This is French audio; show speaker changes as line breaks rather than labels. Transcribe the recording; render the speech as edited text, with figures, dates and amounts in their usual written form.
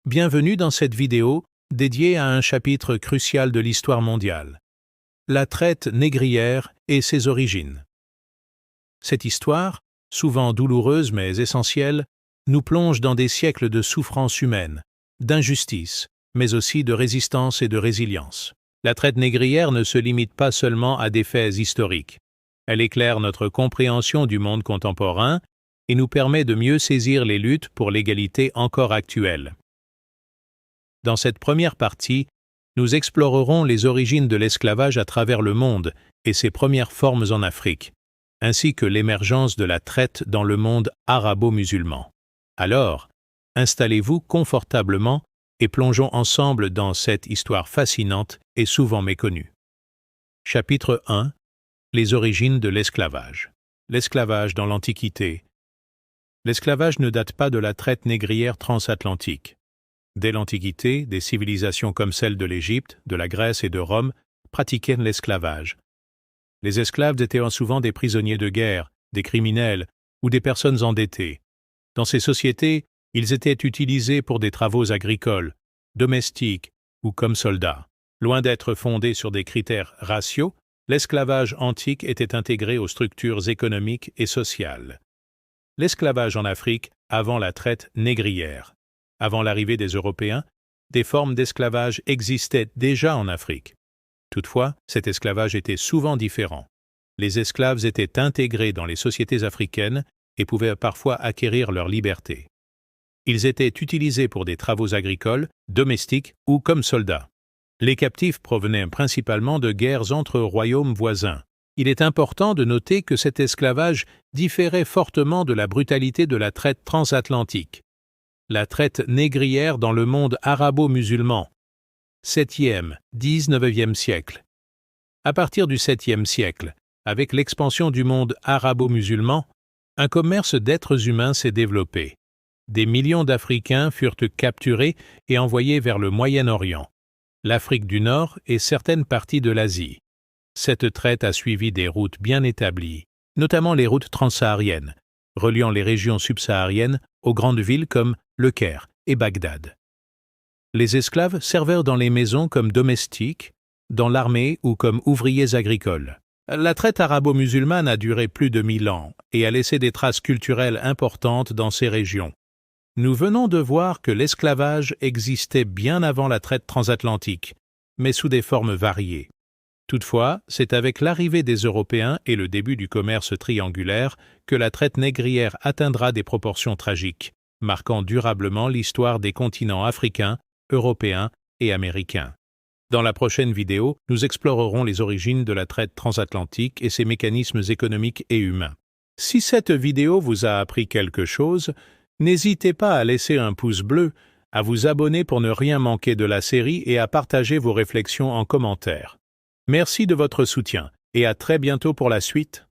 Bienvenue dans cette vidéo dédiée à un chapitre crucial de l'histoire mondiale, la traite négrière et ses origines. Cette histoire, souvent douloureuse mais essentielle, nous plonge dans des siècles de souffrance humaine, d'injustice, mais aussi de résistance et de résilience. La traite négrière ne se limite pas seulement à des faits historiques. Elle éclaire notre compréhension du monde contemporain et nous permet de mieux saisir les luttes pour l'égalité encore actuelles. Dans cette première partie, nous explorerons les origines de l'esclavage à travers le monde et ses premières formes en Afrique, ainsi que l'émergence de la traite dans le monde arabo-musulman. Alors, installez-vous confortablement et plongeons ensemble dans cette histoire fascinante et souvent méconnue. Chapitre 1. Les origines de l'esclavage. L'esclavage dans l'Antiquité. L'esclavage ne date pas de la traite négrière transatlantique. Dès l'Antiquité, des civilisations comme celles de l'Égypte, de la Grèce et de Rome pratiquaient l'esclavage. Les esclaves étaient souvent des prisonniers de guerre, des criminels ou des personnes endettées. Dans ces sociétés, ils étaient utilisés pour des travaux agricoles, domestiques ou comme soldats. Loin d'être fondé sur des critères raciaux, l'esclavage antique était intégré aux structures économiques et sociales. L'esclavage en Afrique avant la traite négrière. Avant l'arrivée des Européens, des formes d'esclavage existaient déjà en Afrique. Toutefois, cet esclavage était souvent différent. Les esclaves étaient intégrés dans les sociétés africaines et pouvaient parfois acquérir leur liberté. Ils étaient utilisés pour des travaux agricoles, domestiques ou comme soldats. Les captifs provenaient principalement de guerres entre royaumes voisins. Il est important de noter que cet esclavage différait fortement de la brutalité de la traite transatlantique. La traite négrière dans le monde arabo-musulman. 7e, 19e siècle. À partir du 7e siècle, avec l'expansion du monde arabo-musulman, un commerce d'êtres humains s'est développé. Des millions d'Africains furent capturés et envoyés vers le Moyen-Orient, l'Afrique du Nord et certaines parties de l'Asie. Cette traite a suivi des routes bien établies, notamment les routes transsahariennes, reliant les régions subsahariennes aux grandes villes comme Le Caire et Bagdad. Les esclaves servèrent dans les maisons comme domestiques, dans l'armée ou comme ouvriers agricoles. La traite arabo-musulmane a duré plus de 1000 ans et a laissé des traces culturelles importantes dans ces régions. Nous venons de voir que l'esclavage existait bien avant la traite transatlantique, mais sous des formes variées. Toutefois, c'est avec l'arrivée des Européens et le début du commerce triangulaire que la traite négrière atteindra des proportions tragiques, marquant durablement l'histoire des continents africains, européens et américains. Dans la prochaine vidéo, nous explorerons les origines de la traite transatlantique et ses mécanismes économiques et humains. Si cette vidéo vous a appris quelque chose, n'hésitez pas à laisser un pouce bleu, à vous abonner pour ne rien manquer de la série et à partager vos réflexions en commentaire. Merci de votre soutien et à très bientôt pour la suite.